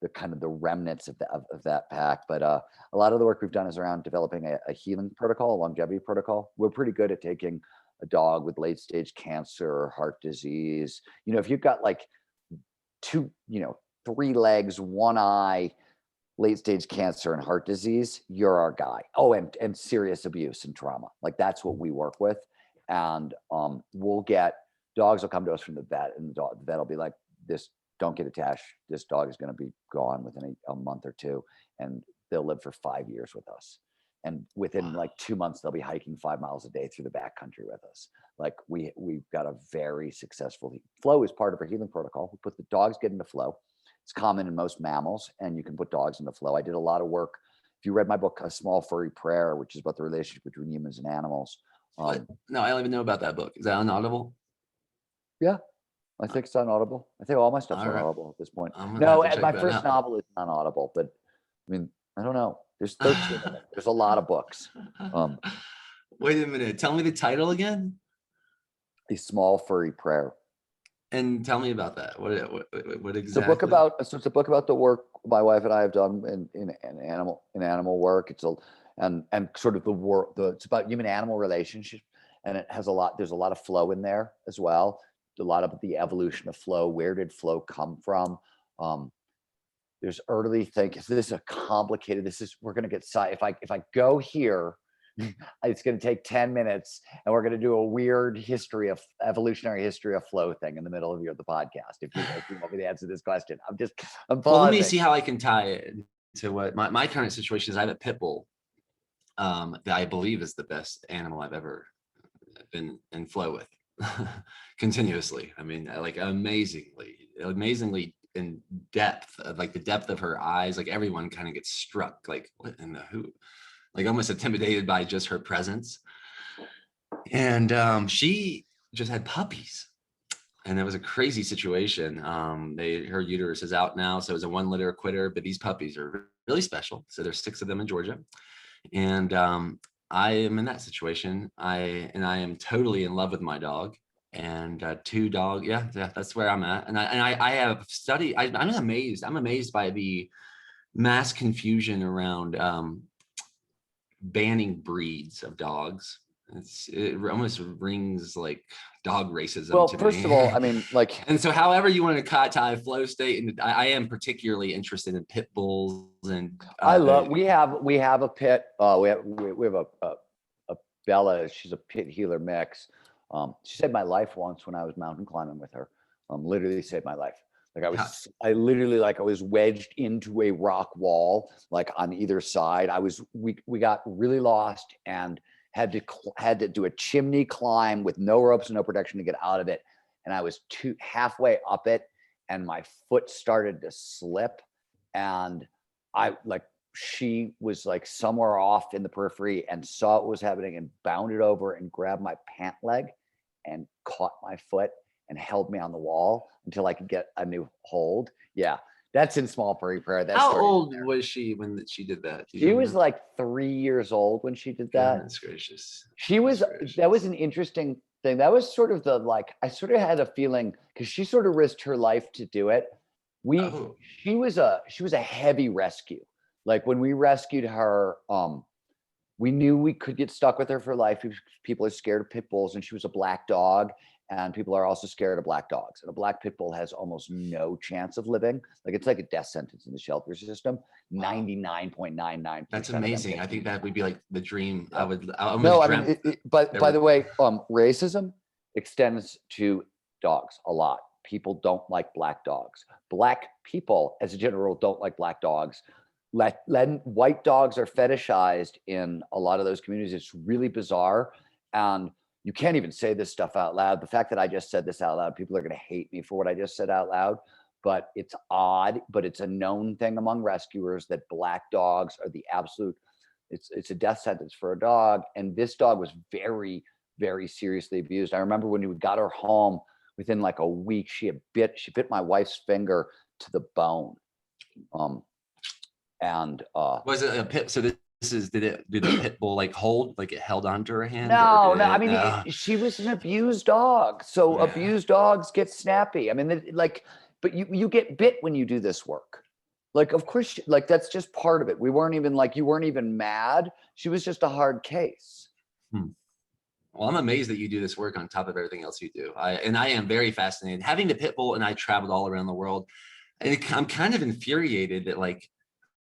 the kind of the remnants of that pack. But a lot of the work we've done is around developing a healing protocol, a longevity protocol. We're pretty good at taking a dog with late stage cancer or heart disease. If you've got like two, 3 legs, 1 eye, late stage cancer and heart disease, you're our guy. Oh, and serious abuse and trauma. Like that's what we work with. And dogs will come to us from the vet, and the vet will be like, this, don't get attached. This dog is going to be gone within a month or 2, and they'll live for 5 years with us. And within like 2 months, they'll be hiking 5 miles a day through the backcountry with us. Like we've got a very successful flow is part of our healing protocol. We put the dogs get into flow. It's common in most mammals, and you can put dogs into flow. I did a lot of work. If you read my book, A Small Furry Prayer, which is about the relationship between humans and animals. No, I don't even know about that book. Is that on Audible? Yeah, I think it's on Audible. I think all my stuff's on Audible at this point. No, my first novel is on Audible, but I mean, I don't know. There's 13 of them. There's a lot of books. Wait a minute. Tell me the title again. A Small Furry Prayer. And tell me about that. What exactly? It's a book about the work my wife and I have done in animal work. It's sort of it's about human animal relationships, and it has there's a lot of flow in there as well. A lot of the evolution of flow. Where did flow come from? There's early thinking. So this is we're going to get if I go here, it's going to take 10 minutes, and we're going to do a weird evolutionary history of flow thing in the middle of the podcast. If you want me to answer this question, I'm pausing. Well, let me see how I can tie it to what my current situation is. I have a Pitbull that I believe is the best animal I've ever been in flow with continuously. I mean, like amazingly in depth, like the depth of her eyes, like everyone kind of gets struck, like what in the who, like almost intimidated by just her presence. And she just had puppies, and that was a crazy situation. Her uterus is out now, so it was a 1 litter quitter, but these puppies are really special. So there's 6 of them in Georgia. And I am in that situation. I am totally in love with my dog, and 2 dogs. Yeah, that's where I'm at. And I have studied. I'm amazed by the mass confusion around banning breeds of dogs. It almost rings like dog racism. Well, to first me. of all, I mean, like, and so however you want to tie flow state, and I am particularly interested in pit bulls, and we have a pit. We have a Bella. She's a pit healer mix. She saved my life once when I was mountain climbing with her. Literally saved my life. Like I was wedged into a rock wall, like on either side. We got really lost and had to do a chimney climb with no ropes and no protection to get out of it. And I was halfway up it, and my foot started to slip, and she was like somewhere off in the periphery and saw what was happening and bounded over and grabbed my pant leg and caught my foot and held me on the wall until I could get a new hold. Yeah, that's in Small Furry Prayer. How old was she when she did that? She was like 3 years old when she did that. Goodness gracious. That was an interesting thing. That was sort of I sort of had a feeling, because she sort of risked her life to do it. She was a heavy rescue. Like when we rescued her, we knew we could get stuck with her for life. People are scared of pit bulls, and she was a black dog, and people are also scared of black dogs. And a black pit bull has almost no chance of living. Like it's like a death sentence in the shelter system. 99.99%. That's amazing. I think that would be like the dream. Yeah. By the way, racism extends to dogs a lot. People don't like black dogs. Black people, as a general, don't like black dogs. White dogs are fetishized in a lot of those communities. It's really bizarre. And you can't even say this stuff out loud. The fact that I just said this out loud, people are going to hate me for what I just said out loud. But it's odd, but it's a known thing among rescuers that black dogs are the absolute, it's a death sentence for a dog. And this dog was very, very seriously abused. I remember when we got her home, within like a week, she bit my wife's finger to the bone. Was it a pit? So did the pit bull like hold, like it held onto her hand? No. I mean, she was an abused dog. So abused dogs get snappy. I mean, but you get bit when you do this work. Like, of course, like that's just part of it. We weren't even like, you weren't even mad. She was just a hard case. Well, I'm amazed that you do this work on top of everything else you do. I am very fascinated. Having the pit bull, and I traveled all around the world, and I'm kind of infuriated that like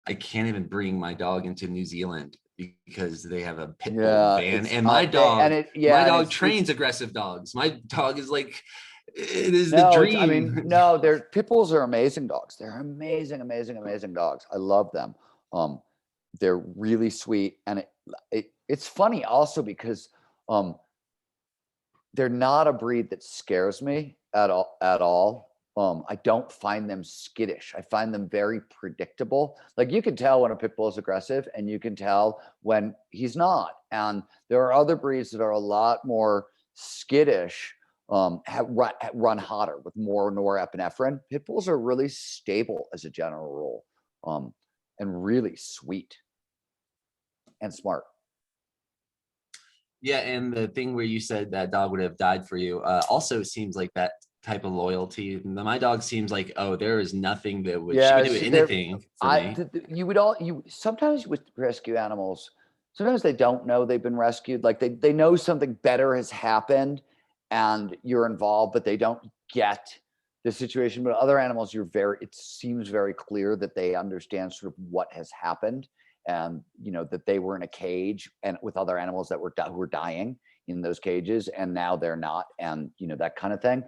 I can't even bring my dog into New Zealand because they have a pit bull ban. And my dog trains aggressive dogs. My dog is like, it is the dream. Their pit bulls are amazing dogs. They're amazing, amazing, amazing dogs. I love them. They're really sweet, and it's funny also because they're not a breed that scares me at all. I don't find them skittish. I find them very predictable. Like you can tell when a pit bull is aggressive, and you can tell when he's not. And there are other breeds that are a lot more skittish, run hotter with more norepinephrine. Pit bulls are really stable as a general rule, and really sweet and smart. Yeah, and the thing where you said that dog would have died for you also seems like that type of loyalty. My dog seems like, oh, there is nothing that would, she would do anything for me. Sometimes with rescue animals, sometimes they don't know they've been rescued. Like they know something better has happened and you're involved, but they don't get the situation. But other animals, it seems very clear that they understand sort of what has happened, and that they were in a cage and with other animals that were who were dying in those cages, and now they're not, and that kind of thing.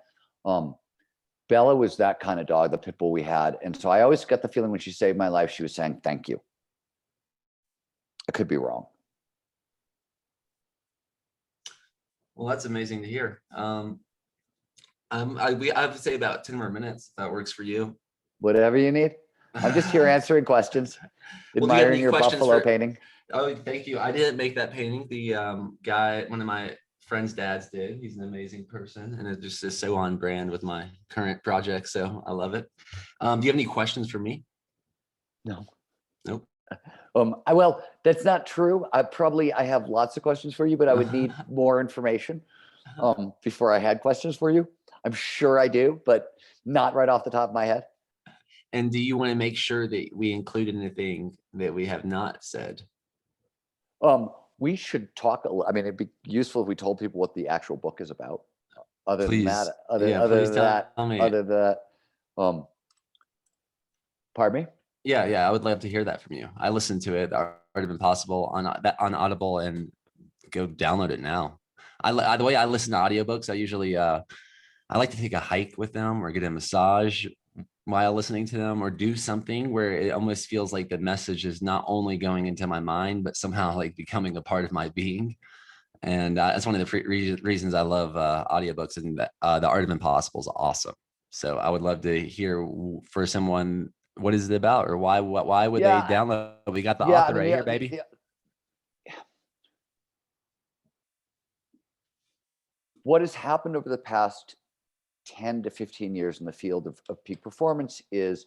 Bella was that kind of dog, the pit bull we had, and so I always got the feeling when she saved my life, she was saying thank you. I could be wrong. Well, that's amazing to hear. I would say about 10 more minutes, if that works for you. Whatever you need. I'm just here answering questions, admiring your buffalo painting. Oh, thank you. I didn't make that painting. The guy, one of my friend's dads did. He's an amazing person, and it just is so on brand with my current project. So I love it. Do you have any questions for me? No. Nope. Well, that's not true. I have lots of questions for you, but I would need more information before I had questions for you. I'm sure I do, but not right off the top of my head. And do you want to make sure that we included anything that we have not said? We should talk. I mean, it'd be useful if we told people what the actual book is about. Other than that, pardon me? Yeah, I would love to hear that from you. I listened to it, Art of Impossible, on Audible, and go download it now. The way I listen to audiobooks, I usually I like to take a hike with them or get a massage while listening to them, or do something where it almost feels like the message is not only going into my mind, but somehow like becoming a part of my being. And that's one of the reasons I love audiobooks, and the Art of Impossible is awesome. So I would love to hear for someone, what is it about, or why would they download? We got the author right here, baby. What has happened over the past 10 to 15 years in the field of peak performance is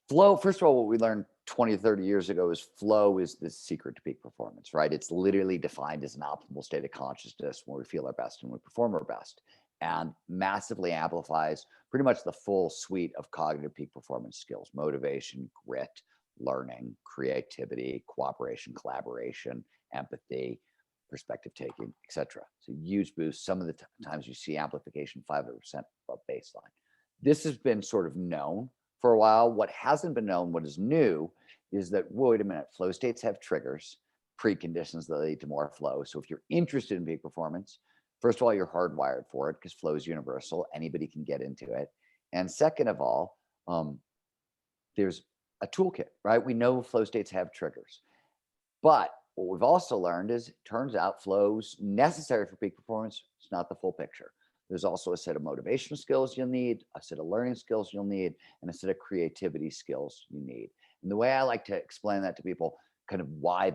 flow. First of all, what we learned 20 to 30 years ago is flow is the secret to peak performance, right? It's literally defined as an optimal state of consciousness when we feel our best and we perform our best, and massively amplifies pretty much the full suite of cognitive peak performance skills: motivation, grit, learning, creativity, cooperation, collaboration, empathy, perspective taking, etc. So huge boost. Some of the times you see amplification 500% above baseline. This has been sort of known for a while. What hasn't been known, what is new, is that, wait a minute, flow states have triggers, preconditions that lead to more flow. So if you're interested in peak performance, first of all, you're hardwired for it because flow is universal. Anybody can get into it. And second of all, there's a toolkit, right? We know flow states have triggers. But what we've also learned is, it turns out flow's necessary for peak performance. It's not the full picture. There's also a set of motivational skills you'll need, a set of learning skills you'll need, and a set of creativity skills you need. And the way I like to explain that to people, kind of why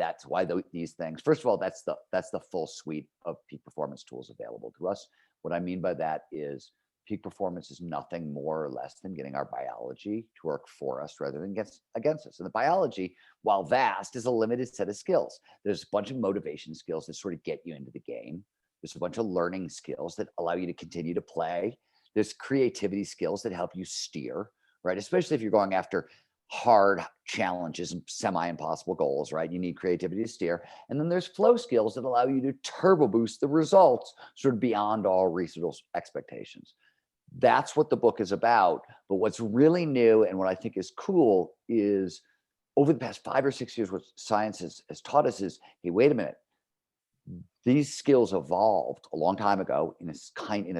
these things. First of all, that's the full suite of peak performance tools available to us. What I mean by that is, peak performance is nothing more or less than getting our biology to work for us rather than against us. And the biology, while vast, is a limited set of skills. There's a bunch of motivation skills that sort of get you into the game. There's a bunch of learning skills that allow you to continue to play. There's creativity skills that help you steer, right? Especially if you're going after hard challenges and semi-impossible goals, right? You need creativity to steer. And then there's flow skills that allow you to turbo boost the results sort of beyond all reasonable expectations. That's what the book is about. But what's really new and what I think is cool is over the past 5 or 6 years, what science has taught us is, hey, wait a minute. These skills evolved a long time ago in a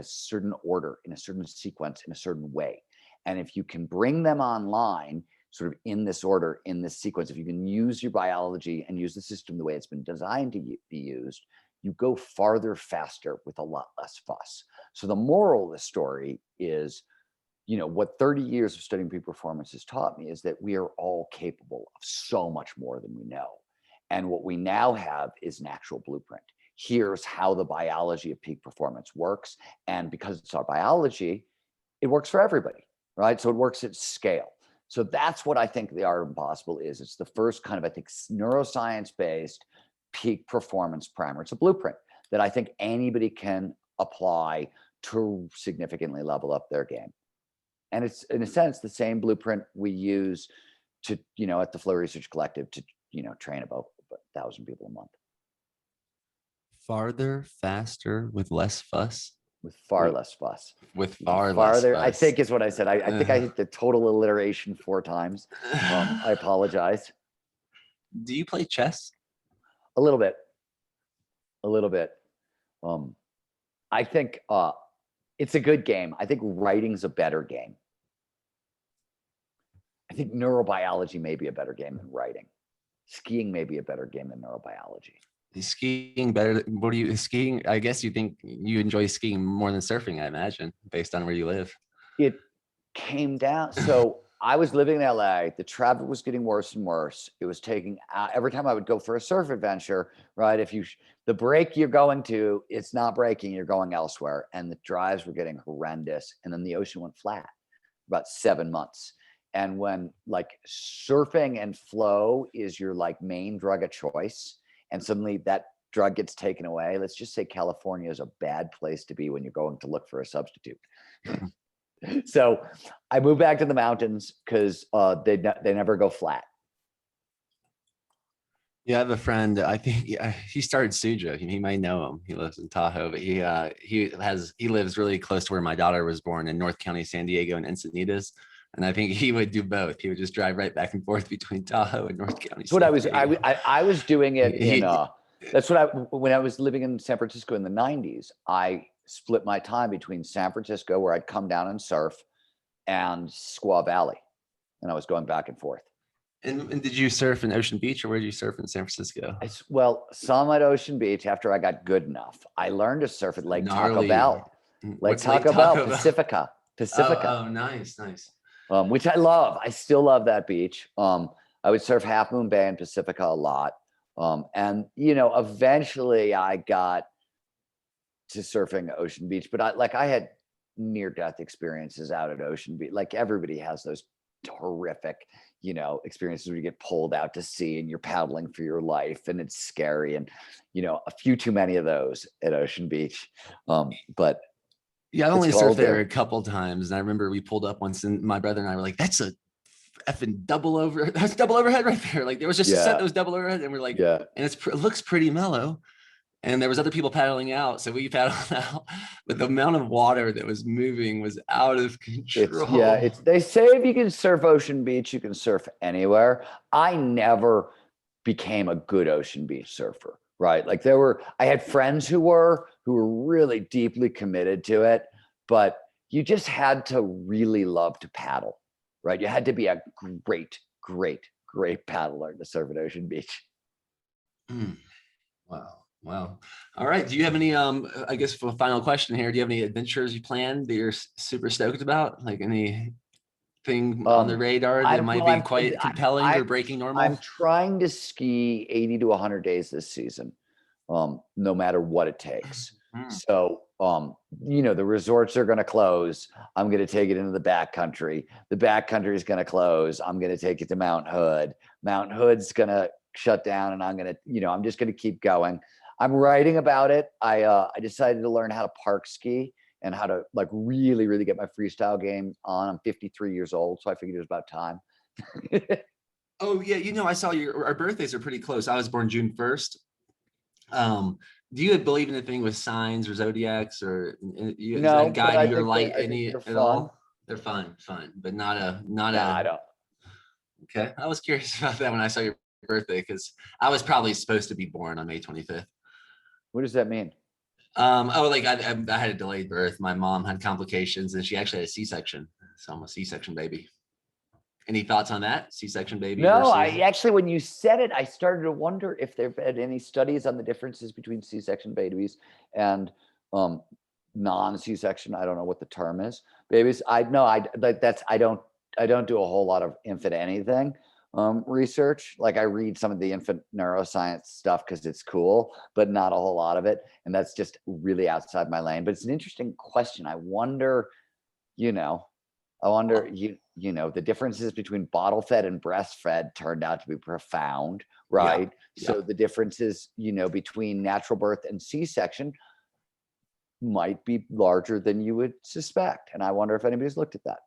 certain order, in a certain sequence, in a certain way. And if you can bring them online, sort of in this order, in this sequence, if you can use your biology and use the system the way it's been designed to be used, you go farther faster with a lot less fuss. So the moral of the story is, what 30 years of studying peak performance has taught me is that we are all capable of so much more than we know. And what we now have is an actual blueprint. Here's how the biology of peak performance works. And because it's our biology, it works for everybody, right? So it works at scale. So that's what I think the art of impossible is. It's the first kind of, I think, neuroscience-based peak performance primer. It's a blueprint that I think anybody can apply to significantly level up their game. And it's, in a sense, the same blueprint we use to, at the Flow Research Collective to, train about 1,000 people a month. Farther, faster, with less fuss? With far less fuss. With far less fuss. I think is what I said. I think I hit the total alliteration 4 times. I apologize. Do you play chess? A little bit. I think it's a good game. I think writing's a better game. I think neurobiology may be a better game than writing. Skiing may be a better game than neurobiology. Is skiing better? Skiing? I guess you think you enjoy skiing more than surfing, I imagine, based on where you live. It came down. So I was living in LA. The traffic was getting worse and worse. It was taking every time I would go for a surf adventure, right? The break you're going to, it's not breaking, you're going elsewhere. And the drives were getting horrendous. And then the ocean went flat about 7 months. And when surfing and flow is your main drug of choice, and suddenly that drug gets taken away, let's just say California is a bad place to be when you're going to look for a substitute. So I moved back to the mountains because they never go flat. Yeah, I have a friend. I think he started Sujo. He might know him. He lives in Tahoe, but he lives really close to where my daughter was born in North County, San Diego, and Encinitas. And I think he would do both. He would just drive right back and forth between Tahoe and North County. That's what I was doing it in. That's what when I was living in San Francisco in the 90s. I split my time between San Francisco, where I'd come down and surf, and Squaw Valley, and I was going back and forth. And did you surf in Ocean Beach, or where did you surf in San Francisco? Some at Ocean Beach after I got good enough. I learned to surf at Lake Taco Bell. Taco Bell, Pacifica. Oh, nice. Which I love. I still love that beach. I would surf Half Moon Bay and Pacifica a lot. And eventually I got to surfing Ocean Beach, but I had near-death experiences out at Ocean Beach. Everybody has those horrific, experiences where you get pulled out to sea and you're paddling for your life and it's scary, and a few too many of those at Ocean Beach. But yeah, I've only surfed there a couple times, and I remember we pulled up once, and my brother and I were like, "That's a effing that's double overhead right there." There was just a set that was double overhead, and we're like, "Yeah," and it looks pretty mellow. And there was other people paddling out, so we paddled out, but the amount of water that was moving was out of control. They say if you can surf Ocean Beach, you can surf anywhere. I never became a good Ocean Beach surfer, right? I had friends who were really deeply committed to it, but you just had to really love to paddle, right? You had to be a great paddler to surf at Ocean Beach. Wow. All right. Do you have any, I guess for a final question here, do you have any adventures you planned that you're super stoked about? Anything on the radar that might be quite compelling or breaking normal? I'm trying to ski 80 to 100 days this season, no matter what it takes. So, the resorts are going to close. I'm going to take it into the backcountry. The backcountry is going to close. I'm going to take it to Mount Hood. Mount Hood's going to shut down, and I'm just going to keep going. I'm writing about it. I decided to learn how to park ski and how to like really, really get my freestyle game on. I'm 53 years old, so I figured it was about time. Oh yeah, I saw our birthdays are pretty close. I was born June 1st. Do you believe in anything with signs or zodiacs, or is that No, but guide I your think light they're any at fun. all? They're fun, but not No, I a. don't. Okay, I was curious about that when I saw your birthday, because I was probably supposed to be born on May 25th. What does that mean? Like I had a delayed birth. My mom had complications, and she actually had a C-section, so I'm a C-section baby. Any thoughts on that? C-section baby No, versus? I actually, when you said it, I started to wonder if there have been any studies on the differences between C-section babies and non-C-section. I don't know what the term is. Babies. I don't do a whole lot of infant anything research. Like I read some of the infant neuroscience stuff because it's cool, but not a whole lot of it. And that's just really outside my lane. But it's an interesting question. I wonder, the differences between bottle fed and breastfed turned out to be profound, right? Yeah. So the differences, between natural birth and C-section might be larger than you would suspect. And I wonder if anybody's looked at that.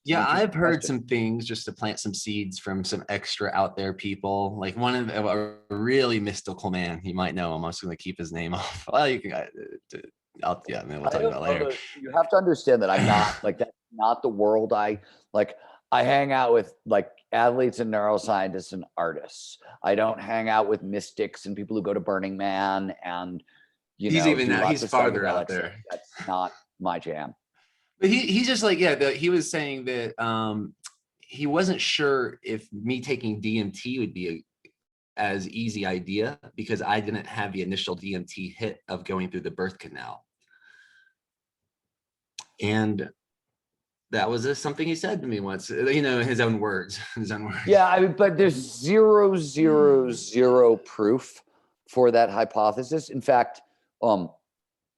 Yeah, I've heard some things just to plant some seeds from some extra out there people. Like one of a really mystical man, you might know him. I'm just going to keep his name off. Well, you can. We'll talk about later. You have to understand that I'm not like that's not the world I like. I hang out with like athletes and neuroscientists and artists. I don't hang out with mystics and people who go to Burning Man and he's farther out there. That's not my jam. But he's just like, he was saying that he wasn't sure if me taking DMT would be as easy idea because I didn't have the initial DMT hit of going through the birth canal. And that was something he said to me once, his own words. Yeah, but there's zero proof for that hypothesis. In fact,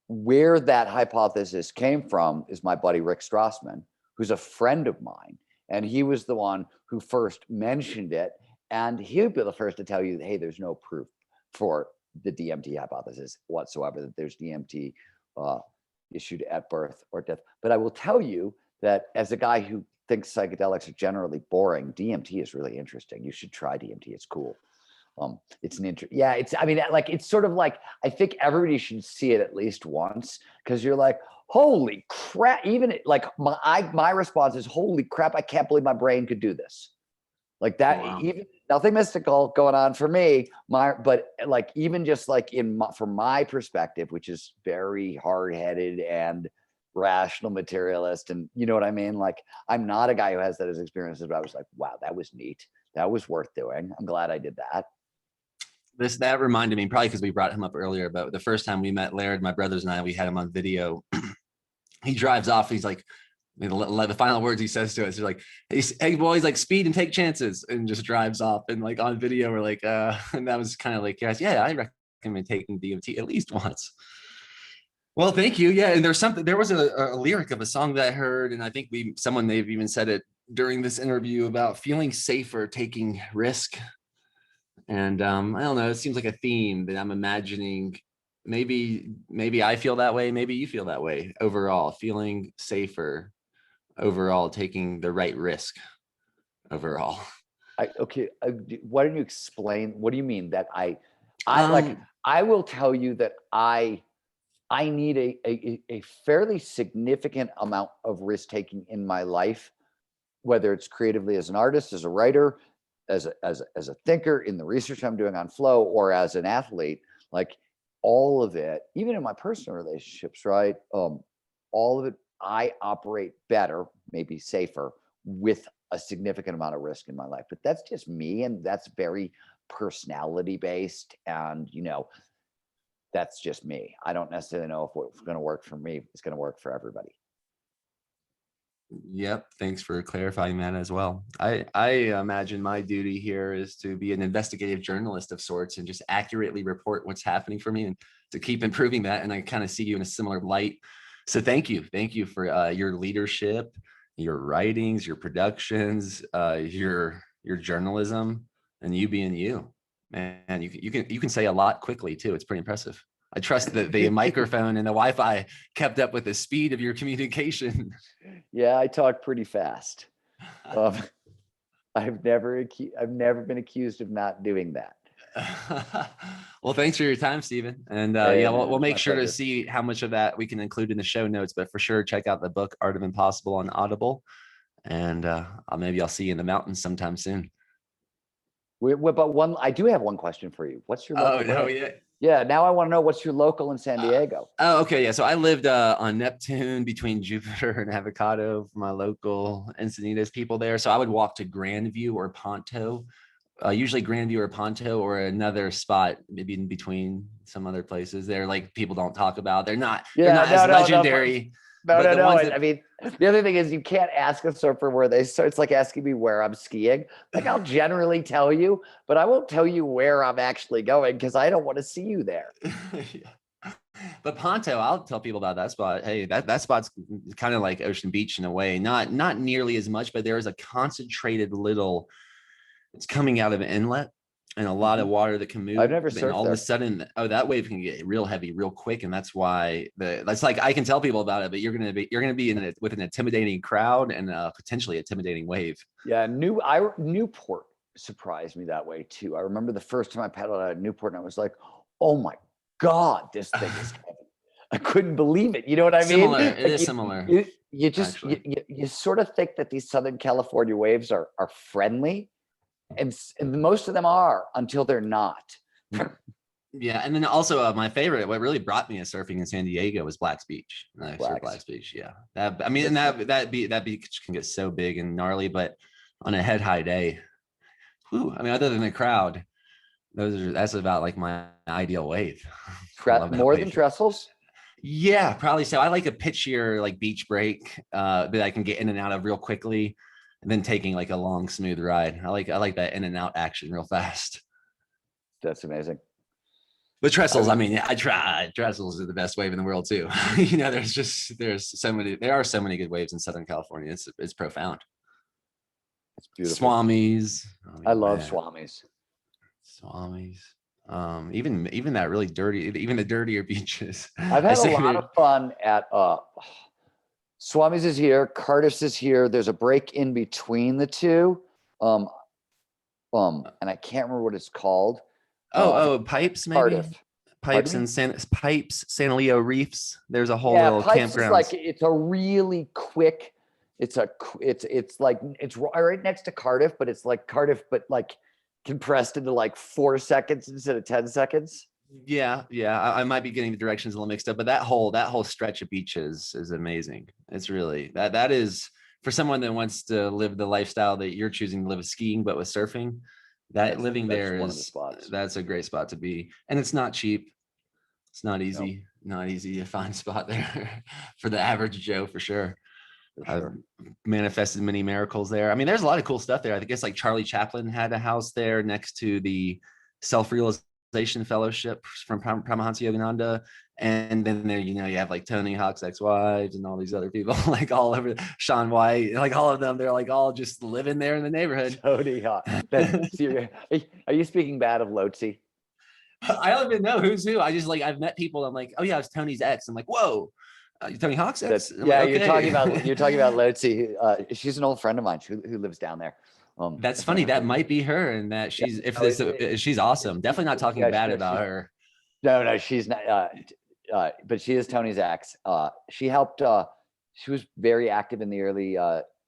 where that hypothesis came from is my buddy Rick Strassman, who's a friend of mine. And he was the one who first mentioned it. And he'll be the first to tell you, hey, there's no proof for the DMT hypothesis whatsoever, that there's DMT issued at birth or death. But I will tell you that as a guy who thinks psychedelics are generally boring, DMT is really interesting. You should try DMT. It's cool. It's it's sort of like, I think everybody should see it at least once, because you're like, holy crap. Even like my response is, holy crap, I can't believe my brain could do this. Like that. Wow. Even nothing mystical going on for me, but like, even just like from my perspective, which is very hard-headed and rational materialist, and you know what I mean? Like, I'm not a guy who has that as experiences, but I was like, wow, that was neat. That was worth doing. I'm glad I did that. That reminded me, probably because we brought him up earlier, but the first time we met Laird, my brothers and I, we had him on video. He drives off. He's like, the final words he says to us are like, hey boys, like, speed and take chances, and just drives off. And like on video, we're like, and that was kind of like, yeah, I recommend taking DMT at least once. Well, thank you. Yeah, and there was a lyric of a song that I heard, and I think someone may have even said it during this interview about feeling safer taking risk. And I don't know, it seems like a theme that I'm imagining. Maybe I feel that way, maybe you feel that way overall, feeling safer overall, taking the right risk overall. Why don't you explain, what do you mean that I will tell you that I need a fairly significant amount of risk taking in my life, whether it's creatively as an artist, as a writer, as a thinker, in the research I'm doing on flow, or as an athlete. Like all of it, even in my personal relationships, right? All of it, I operate better, maybe safer, with a significant amount of risk in my life. But that's just me, and that's very personality based, and that's just me. I don't necessarily know if what's going to work for me is going to work for everybody. Yep. Thanks for clarifying that as well. I imagine my duty here is to be an investigative journalist of sorts and just accurately report what's happening for me and to keep improving that. And I kind of see you in a similar light. So thank you. Thank you for your leadership, your writings, your productions, your journalism, and you being you, man. You can say a lot quickly too. It's pretty impressive. I trust that the microphone and the Wi-Fi kept up with the speed of your communication. Yeah, I talk pretty fast. Um, I've never been accused of not doing that. Well, thanks for your time, Stephen. And Hey, yeah, man, we'll it's make my sure to pleasure. see how much of that we can include in the show notes. But for sure, check out the book Art of Impossible on Audible. And maybe I'll see you in the mountains sometime soon. But I do have one question for you. What's your Oh local no, wave? yeah. Yeah, now I want to know what's your local in San Diego. Oh, okay. Yeah. So I lived on Neptune between Jupiter and Avocado for my local Encinitas people there. So I would walk to Grandview or Ponto, usually Grandview or Ponto, or another spot maybe in between some other places there. Like people don't talk about. They're Yeah, not as no, no, no, legendary, no, but no, the no. ones I that mean, the other thing is you can't ask a surfer where they start. It's like asking me where I'm skiing. Like I'll generally tell you, but I won't tell you where I'm actually going because I don't want to see you there. yeah. But Ponto, I'll tell people about that spot. Hey, that spot's kind of like Ocean Beach in a way. Not nearly as much, but there is a concentrated little. It's coming out of an inlet and a lot of water that can I've move. never And surfed all of there. a sudden, that wave can get real heavy real quick. And that's why that's like I can tell people about it, but you're gonna be with an intimidating crowd and a potentially intimidating wave. Yeah, Newport surprised me that way too. I remember the first time I paddled out at Newport and I was like, oh my God, this thing is heavy. I couldn't believe it. You know what I mean? Similar. It Like is similar, you just actually. you sort of think that these Southern California waves are friendly, and most of them are until they're not. Yeah, and then also my favorite, what really brought me to surfing in San Diego was Black's Beach. I surfed Black's Beach. Yeah, I mean, and that beach can get so big and gnarly, but on a head high day, whew, I mean, other than the crowd, that's about like my ideal wave. I love that More than wave. trestles. Yeah, probably so. I like a pitchier like beach break that I can get in and out of real quickly, and then taking like a long smooth ride. I like that in and out action real fast. That's amazing. But trestles, I mean, I try. Trestles are the best wave in the world too. You know, there are so many good waves in Southern California. It's profound. It's beautiful. Swamis. Oh, I love man. Swamis. Swamis. Even that really dirty, even the dirtier beaches. I've had a lot of fun at Swamis is here, Cardiff's is here. There's a break in between the two. And I can't remember what it's called. Pipes, maybe. Cardiff. Pipes and San Leo Reefs. There's a whole little Pipes campground. is like it's a really quick. It's like it's right next to Cardiff, but it's like Cardiff, but like compressed into like 4 seconds instead of 10 seconds. Yeah. I might be getting the directions a little mixed up, but that whole stretch of beaches is amazing. It's really that is for someone that wants to live the lifestyle that you're choosing to live with skiing, but with surfing. That's a great spot to be, and it's not cheap. It's not easy. Not easy to find a spot there for the average Joe, for sure. I've manifested many miracles there. I mean, there's a lot of cool stuff there. I guess like Charlie Chaplin had a house there next to the Self-Realization Fellowship from Paramahansa Yogananda. And then there, you have like Tony Hawk's ex-wives and all these other people, like all over, Sean White, like all of them. They're like all just living there in the neighborhood. Tony Hawk. Are you speaking bad of Lotzi? I don't even know who's who. I've met people. I'm like, oh yeah, it's Tony's ex. I'm like, whoa, Tony Hawk's ex. Yeah, like, okay. you're talking about Lotzi. She's an old friend of mine who lives down there. That's funny. That might be her, and that she's she's awesome. Definitely not talking bad about her. No, she's not. But she is Tony's ex. She helped. She was very active in the early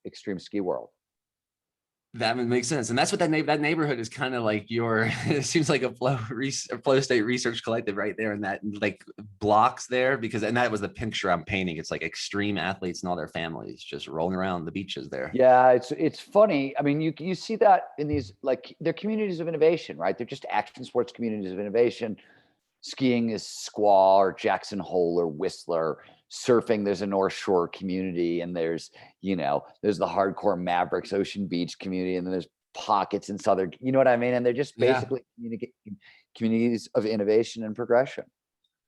extreme ski world. That would make sense, and that's what that neighborhood is kind of like. It seems like a flow state research collective right there, and that like blocks there and that was the picture I'm painting. It's like extreme athletes and all their families just rolling around the beaches there. Yeah, it's funny. I mean, you see that in these like they're communities of innovation, right? They're just action sports communities of innovation. Skiing is Squaw or Jackson Hole or Whistler. Surfing, there's a North Shore community, and there's the hardcore Mavericks Ocean Beach community, and then there's pockets in Southern, you know what I mean? And they're just basically communities of innovation and progression.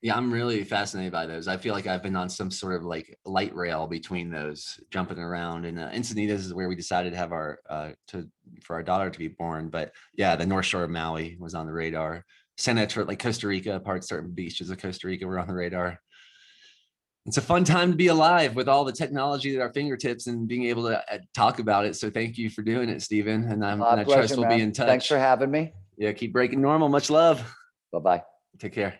Yeah, I'm really fascinated by those. I feel like I've been on some sort of like light rail between those, jumping around. And Encinitas is where we decided to have for our daughter to be born. But yeah, the North Shore of Maui was on the radar. Senetra, like Costa Rica, certain beaches of Costa Rica were on the radar. It's a fun time to be alive with all the technology at our fingertips and being able to talk about it. So thank you for doing it, Stephen. And I trust we'll be in touch. Thanks for having me. Yeah, keep breaking normal. Much love. Bye-bye. Take care.